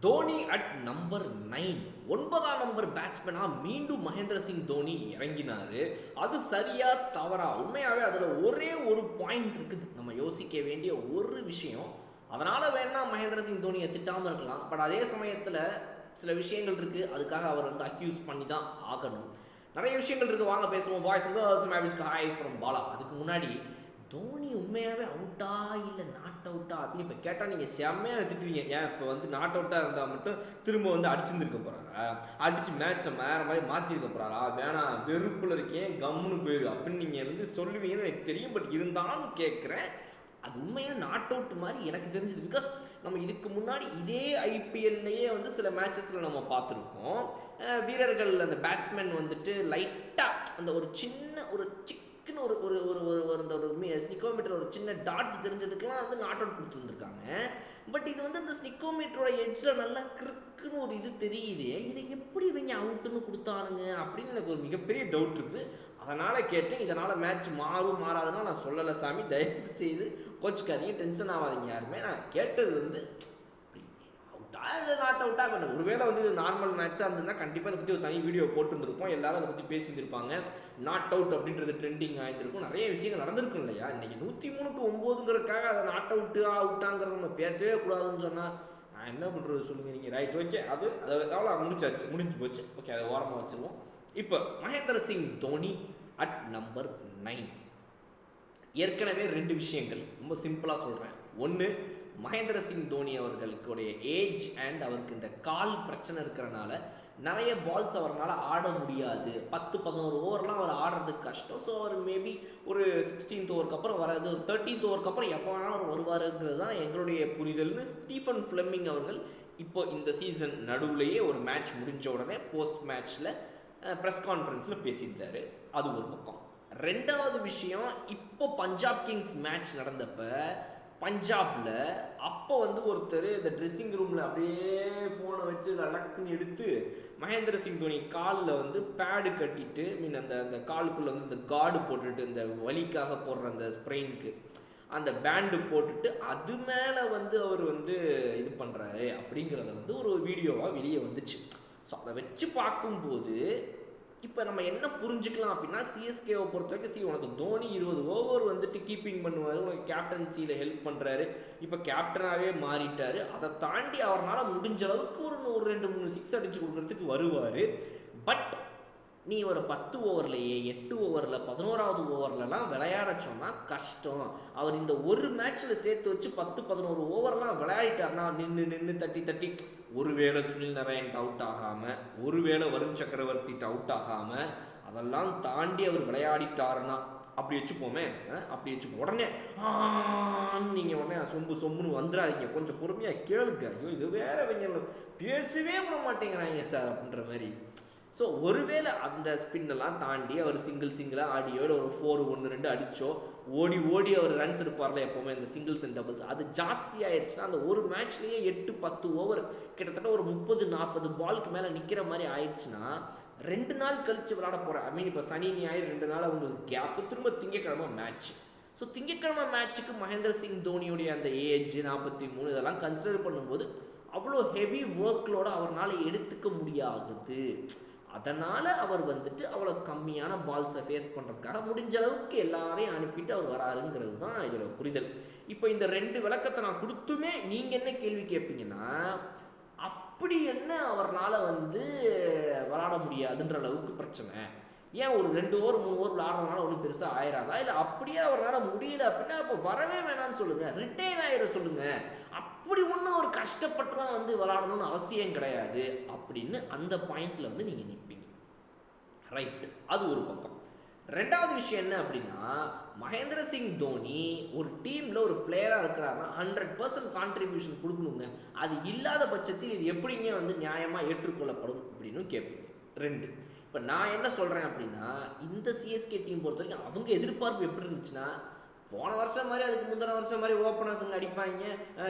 Dhoni at number 9 9ஆம் number பேட்ஸ்மேனாக மீண்டும் மகேந்திர சிங் தோனி இறங்கினார். அது சரியா தவறா? உண்மையாகவே அதில் ஒரே ஒரு பாயிண்ட் இருக்குது, நம்ம யோசிக்க வேண்டிய ஒரு விஷயம். அதனால் வேணா மகேந்திர சிங் தோனியை திட்டாமல் இருக்கலாம். பட் அதே சமயத்தில் சில விஷயங்கள் இருக்குது, அதுக்காக அவர் வந்து அக்யூஸ் பண்ணி தான் ஆகணும். நிறைய விஷயங்கள் இருக்குது, வாங்க பேசுவோம். பாய்ஸ் வந்து ஹாய் ஃப்ரம் பாலா. அதுக்கு முன்னாடி தோனி உண்மையாகவே அவுட்டா இல்லை நாட் அவுட்டா அப்படின்னு இப்போ கேட்டால் நீங்கள் செம்மையாக திட்டுவீங்க. ஏன் இப்போ வந்து நாட் அவுட்டாக இருந்தால் மட்டும் திரும்ப வந்து அடிச்சுருந்துருக்க போகிறாரா, அடித்து மேட்சை வேறு மாதிரி மாற்றிருக்க போகிறாரா, வேணாம் வெறுப்பில் இருக்கேன் கம்முன்னு போயிரு அப்படின்னு நீங்கள் வந்து சொல்லுவீங்கன்னு எனக்கு தெரியும். பட் இருந்தாலும் கேட்குறேன், அது உண்மையாக நாட் அவுட் மாதிரி எனக்கு தெரிஞ்சது. பிகாஸ் நம்ம இதுக்கு முன்னாடி இதே ஐபிஎல்லையே வந்து சில மேட்சஸில் நம்ம பார்த்துருக்கோம். வீரர்கள் அந்த பேட்ஸ்மேன் வந்துட்டு லைட்டாக அந்த ஒரு சின்ன ஒரு ஒரு ஒரு ஒரு ஒரு அந்த ஒரு ஸ்னிக்கோமீட்டர் ஒரு சின்ன டாட் தெரிஞ்சதுக்கெல்லாம் வந்து நாட் அவுட் கொடுத்துருந்துருக்காங்க. பட் இது வந்து அந்த ஸ்னிக்கோமீட்டரோட எட்ஜில் நல்லா கிறுக்குன்னு ஒரு இது தெரியுது. இதை எப்படி இவங்க அவுட்டுன்னு கொடுத்தானுங்க அப்படின்னு எனக்கு ஒரு மிகப்பெரிய டவுட் இருக்குது. அதனால் கேட்டேன். இதனால் மேட்ச் மாறும் மாறாதுன்னா நான் சொல்லலை சாமி, தயவு செய்து கோச்சுக்காதீங்க, டென்ஷன் ஆகாதீங்க யாருமே. நான் கேட்டது வந்து நாட் அவுட்டாக பண்ண. ஒருவேளை வந்து இது நார்மல் மேட்சாக இருந்ததுன்னா கண்டிப்பாக அதை பற்றி ஒரு தனி வீடியோ போட்டுருந்துருப்போம், எல்லாரும் அதை பற்றி பேசியிருந்திருப்பாங்க. நாட் அவுட் அப்படின்றது ட்ரெண்டிங் ஆகிருக்கும், நிறைய விஷயங்கள் நடந்திருக்கும் இல்லையா. இன்றைக்கி 103க்கு 9ங்கிறதுக்காக அதை நாட் அவுட்டாங்கிறத நம்ம பேசவே கூடாதுன்னு சொன்னால் நான் என்ன பண்ணுறது சொல்லுங்கள் நீங்கள். ரைட், ஓகே, அது எவ்வளோ முடிஞ்சு போச்சு. ஓகே, அதை ஓரமாக வச்சுருவோம். இப்போ மகேந்திர சிங் தோனி அட் நம்பர் 9. ஏற்கனவே 2 விஷயங்கள் ரொம்ப சிம்பிளாக சொல்கிறேன். ஒன்று, மகேந்திர சிங் தோனி அவர்களுடைய ஏஜ் அண்ட் அவருக்கு இந்த கால் பிரச்சனை இருக்கிறனால நிறைய பால்ஸ் அவரால் ஆட முடியாது. 10-11 ஓவர்லாம் அவர் ஆடுறதுக்கு கஷ்டம். ஸோ அவர் மேபி ஒரு 16th ஓவருக்கு அப்புறம் வராது, 13th ஓவருக்கு அப்புறம் எப்போ வேணாலும் அவர் வருவாருங்கிறது தான் எங்களுடைய புரிதல்னு ஸ்டீஃபன் ஃப்ளெமிங் அவர்கள் இப்போ இந்த சீசன் நடுவுலையே ஒரு மேட்ச் முடிஞ்ச உடனே போஸ்ட் மேட்ச்சில் ப்ரெஸ் கான்ஃபரன்ஸில் பேசியிருந்தார். அது ஒரு பக்கம். 2வது விஷயம், இப்போ பஞ்சாப் கிங்ஸ் மேட்ச் நடந்தப்போ பஞ்சாபில் அப்போ வந்து ஒருத்தர் இந்த ட்ரெஸ்ஸிங் ரூமில் அப்படியே ஃபோனை வச்சு லடக்குன்னு எடுத்து மகேந்திர சிங் தோனி காலில் வந்து பேடு கட்டிட்டு அந்த காலுக்குள்ளே வந்து இந்த கார்டு போட்டுட்டு இந்த வலிக்காக போடுற அந்த ஸ்ப்ரெயினுக்கு அந்த பேண்டு போட்டுட்டு அது மேலே வந்து அவர் வந்து இது பண்ணுறாரு அப்படிங்கிறத வந்து ஒரு வீடியோவாக வெளியே வந்துச்சு. ஸோ அதை வச்சு பார்க்கும்போது இப்போ நம்ம என்ன புரிஞ்சுக்கலாம் அப்படின்னா, சிஎஸ்கேவை பொறுத்த வரைக்கும் உனக்கு தோனி 20 ஓவர் வந்துட்டு கீப்பிங் பண்ணுவார், உனக்கு கேப்டன்சியில் ஹெல்ப் பண்ணுறாரு, இப்போ கேப்டனாகவே மாறிட்டார். அதை தாண்டி அவரால் முடிஞ்ச அளவுக்கு ஒரு 2-3 சிக்ஸ் அடித்து கொடுக்குறதுக்கு வருவார். பட் நீ ஒரு 10 ஓவர்லையே 8 ஓவரில் 11வது ஓவர்லலாம் விளையாட சொன்னால் கஷ்டம். அவர் இந்த ஒரு மேட்ச்சில் சேர்த்து வச்சு 10-11 ஓவர்லாம் விளையாடிட்டார்னா நின்று தட்டி ஒருவேளை சுனில் நாராயண் அவுட் ஆகாமல், ஒருவேளை வருண் சக்கரவர்த்தி அவுட் ஆகாமல், அதெல்லாம் தாண்டி அவர் விளையாடிட்டாருன்னா அப்படி வச்சுப்போமே. அப்படி வச்சுப்போம். உடனே நீங்கள் உடனே சொம்புன்னு வந்துடாதீங்க, கொஞ்சம் பொறுமையாக கேளுங்க. ஐயோ இது வேற பேசவே விட மாட்டேங்கிறாங்க சார் அப்படின்ற மாதிரி. ஸோ ஒருவேளை அந்த ஸ்பின்னெல்லாம் தாண்டி அவர் சிங்கிளாக ஆடியோ இல்லை ஒரு 4-1-2 அடித்தோ ஓடி அவர் ரன்ஸ் எடுப்பார்ல எப்போவுமே இந்த சிங்கிள்ஸ் அண்ட் டபுள்ஸ், அது ஜாஸ்தி ஆயிடுச்சுன்னா அந்த ஒரு மேட்ச்லேயே 8-10 ஓவர் கிட்டத்தட்ட ஒரு 30-40 பாலுக்கு மேலே நிற்கிற மாதிரி ஆயிடுச்சுன்னா 2 நாள் கழித்து விளையாட போகிறேன். இப்போ சனி ஞாயிறு 2 நாள் அவங்களுக்கு கேப்பு, திரும்ப திங்கக்கிழமை மேட்ச். ஸோ திங்கக்கிழமை மேட்ச்சுக்கு மகேந்திர சிங் தோனியுடைய அந்த ஏஜ் 43 இதெல்லாம் கன்சிடர் பண்ணும்போது அவ்வளோ ஹெவி ஒர்க்லோட அவரால் எடுத்துக்க முடியாகுது. அதனால் அவர் வந்துட்டு அவ்வளோ கம்மியான பால்ஸை ஃபேஸ் பண்ணுறதுக்காக முடிஞ்ச அளவுக்கு எல்லாரையும் அனுப்பிட்டு அவர் வராருங்கிறது தான் இதோட புரிதல். இப்போ இந்த 2 விளக்கத்தை நான் கொடுத்துமே நீங்கள் என்ன கேள்வி கேட்பீங்கன்னா, அப்படி என்ன அவரால் வந்து விளாட முடியாதுன்ற அளவுக்கு பிரச்சனை, ஏன் ஒரு 2 ஓவர் 3 ஓவர் விளாடுறதுனால ஒன்றும் பெருசாக ஆயிராதா, இல்லை அப்படியே அவரால் முடியல அப்படின்னா அப்போ வரவே வேணான்னு சொல்லுங்கள், ரிட்டையர் ஆகிட சொல்லுங்கள், அப்படி ஒன்றும் ஒரு கஷ்டப்பட்டுலாம் வந்து விளாடணும்னு அவசியம் கிடையாது அப்படின்னு அந்த பாயிண்டில் வந்து நீங்கள் நிற்பீங்க. ரைட், அது ஒரு பக்கம். 2வது விஷயம் என்ன அப்படின்னா, மகேந்திர சிங் தோனி ஒரு டீமில் ஒரு பிளேயராக இருக்கிறாருன்னா 100% கான்ட்ரிபியூஷன் கொடுக்கணுங்க. அது இல்லாத பட்சத்தில் இது எப்படிங்க வந்து நியாயமாக ஏற்றுக்கொள்ளப்படும் அப்படின்னு கேட்பீங்க. 2, இப்போ நான் என்ன சொல்கிறேன் அப்படின்னா, இந்த சிஎஸ்கே டீம் பொறுத்த வரைக்கும் அவங்க எதிர்பார்ப்பு எப்படி இருந்துச்சுன்னா, போன வருஷம் மாதிரி அதுக்கு முந்தின வருஷம் மாதிரி ஓப்பனர்ஸுங்க அடிப்பாங்க,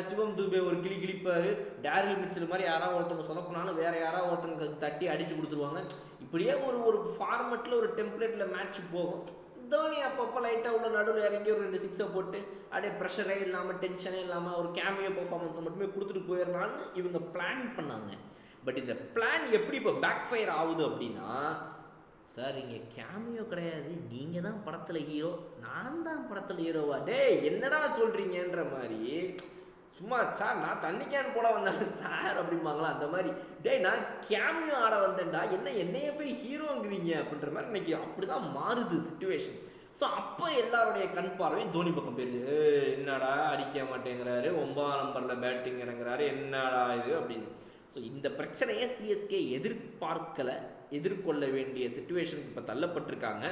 சிவம் துபே ஒரு கிளிப்பார், டேரில் மிச்சல் மாதிரி யாராவது ஒருத்தவங்க சொதப்பினாலும் வேறு யாராவது ஒருத்தவங்க தட்டி அடித்து கொடுத்துருவாங்க. இப்படியே ஒரு ஃபார்மெட்டில் ஒரு டெம்ப்ளேட்டில் மேட்ச் போகும். தோனி அப்பப்போ லைட்டாக உள்ள நடுவில் இறங்கி ஒரு 2 சிக்ஸை போட்டு அப்படியே ப்ரெஷரே இல்லாமல் டென்ஷனே இல்லாமல் ஒரு கேமியோ பர்ஃபார்மன்ஸை மட்டுமே கொடுத்துட்டு போயிடலான்னு இவங்க பிளான் பண்ணாங்க. பட் இந்த பிளான் எப்படி இப்போ பேக் ஃபயர் ஆகுது அப்படின்னா, சார் இங்கே கேமியோ கிடையாது, நீங்கள் தான் படத்தில் ஹீரோ, நான் தான் படத்தில் ஹீரோவா, டேய் என்னடா சொல்கிறீங்கன்ற மாதிரி. சும்மா சார் நான் தண்ணி கேன் போட வந்தேன் சார் அப்படிம்பாங்களா, அந்த மாதிரி டேய் நான் கேமியோ ஆட வந்தேன்டா, என்னைய போய் ஹீரோங்கிறீங்க அப்படின்ற மாதிரி இன்னைக்கு அப்படி தான் மாறுது சுச்சுவேஷன். ஸோ அப்போ எல்லாருடைய கண் பார்வையும் தோனி பக்கம் போயிருது. என்னடா அடிக்க மாட்டேங்கிறாரு, 9ஆம் நம்பரில் பேட்டிங் இறங்குறாரு, என்னடா இது அப்படின்னு. ஸோ இந்த பிரச்சனையை சிஎஸ்கே எதிர்கொள்ள வேண்டிய சுச்சுவேஷனுக்கு இப்போ தள்ளப்பட்டிருக்காங்க.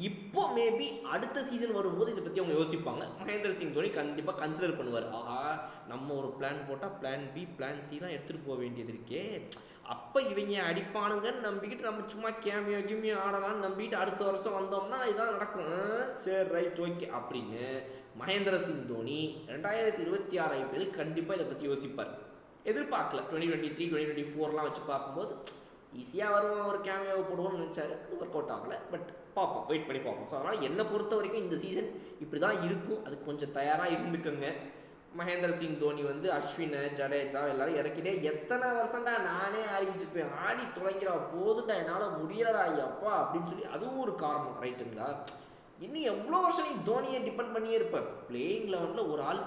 இப்போ மேபி அடுத்த சீசன் வரும்போது இதை பற்றி அவங்க யோசிப்பாங்க. மகேந்திர சிங் தோனி கண்டிப்பாக கன்சிடர் பண்ணுவார். ஆஹா நம்ம ஒரு பிளான் போட்டால் பிளான் பி பிளான் சிலாம் எடுத்துகிட்டு போக வேண்டியது இருக்கே, அப்போ இவங்க அடிப்பானுங்கன்னு நம்பிக்கிட்டு நம்ம சும்மா கிமியோ ஆடலான்னு நம்பிக்கிட்டு அடுத்த வருஷம் வந்தோம்னா இதான் நடக்கும், சரி ரைட் ஓகே அப்படின்னு மகேந்திர சிங் தோனி 2026 IPL கண்டிப்பாக இதை பற்றி யோசிப்பார். எதிர்பார்க்கல 2023 2024 வச்சு பார்க்கும்போது ஈஸியாக வருவோம், ஒரு கேமியாவை போடுவோம்னு நினச்சாரு, அது ஒர்க் அவுட் ஆகலை. பட் பார்ப்போம், வெயிட் பண்ணி பார்ப்போம். ஸோ அதனால் என்னை பொறுத்த வரைக்கும் இந்த சீசன் இப்படி தான் இருக்கும், அதுக்கு கொஞ்சம் தயாராக இருந்துக்கோங்க. மகேந்திர சிங் தோனி அஸ்வினை ஜடேஜா எல்லாரும் இறக்கிட்டே எத்தனை வருஷம்டா நானே ஆடிக்கிட்டு இருப்பேன், ஆடி தொலைக்கிறா போதுண்டா என்னால் முடியலடா ஐயப்பா அப்படின்னு சொல்லி அதுவும் ஒரு காரணம் ரைட்டுங்களா. இன்னும் எவ்வளோ வருஷம் நீ தோனியை டிபெண்ட் பண்ணியே இருப்ப. பிளேயிங் லெவனில் ஒரு ஆள்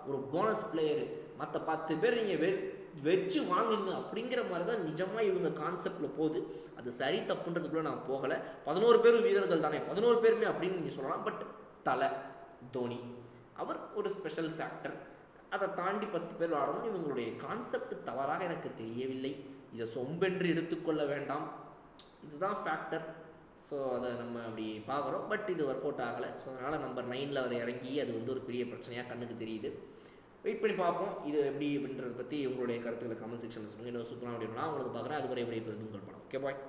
ஒரு போனஸ் பிளேயரு, மற்ற 10 பேர் நீங்கள் வச்சு வாங்குங்க அப்படிங்கிற மாதிரி தான் நிஜமாக இவங்க கான்செப்டில் போகுது. அது சரி தப்புன்றதுக்குள்ளே நான் போகலை. 11 பேரும் வீரர்கள் தானே, 11 பேருமே அப்படின்னு நீங்கள் சொல்லலாம். பட் தலை தோனி அவர் ஒரு ஸ்பெஷல் ஃபேக்டர். அதை தாண்டி 10 பேர் ஆடணும். இவங்களுடைய கான்செப்ட் தவறாக எனக்கு தெரியவில்லை. இதை சொம்பென்று எடுத்துக்கொள்ள வேண்டாம், இதுதான் ஃபேக்டர். ஸோ அதை நம்ம அப்படி பார்க்குறோம். பட் இது ஒர்க் அவுட் ஆகலை. ஸோ அதனால் நம்பர் 9 அவர் இறங்கி அது ஒரு பெரிய பிரச்சனையாக கண்ணுக்கு தெரியுது. வெயிட் பண்ணி பார்ப்போம் இது எப்படி அப்படின்றத பற்றி உங்களுடைய கருத்துக்களை கமெண்ட் செக்ஷனில் சொல்லுங்கள். இன்னும் சூப்பராக அப்படின்னா உங்களுக்கு பார்க்குறேன். அதுவரை எப்படி உங்கள் படம். Okay bye.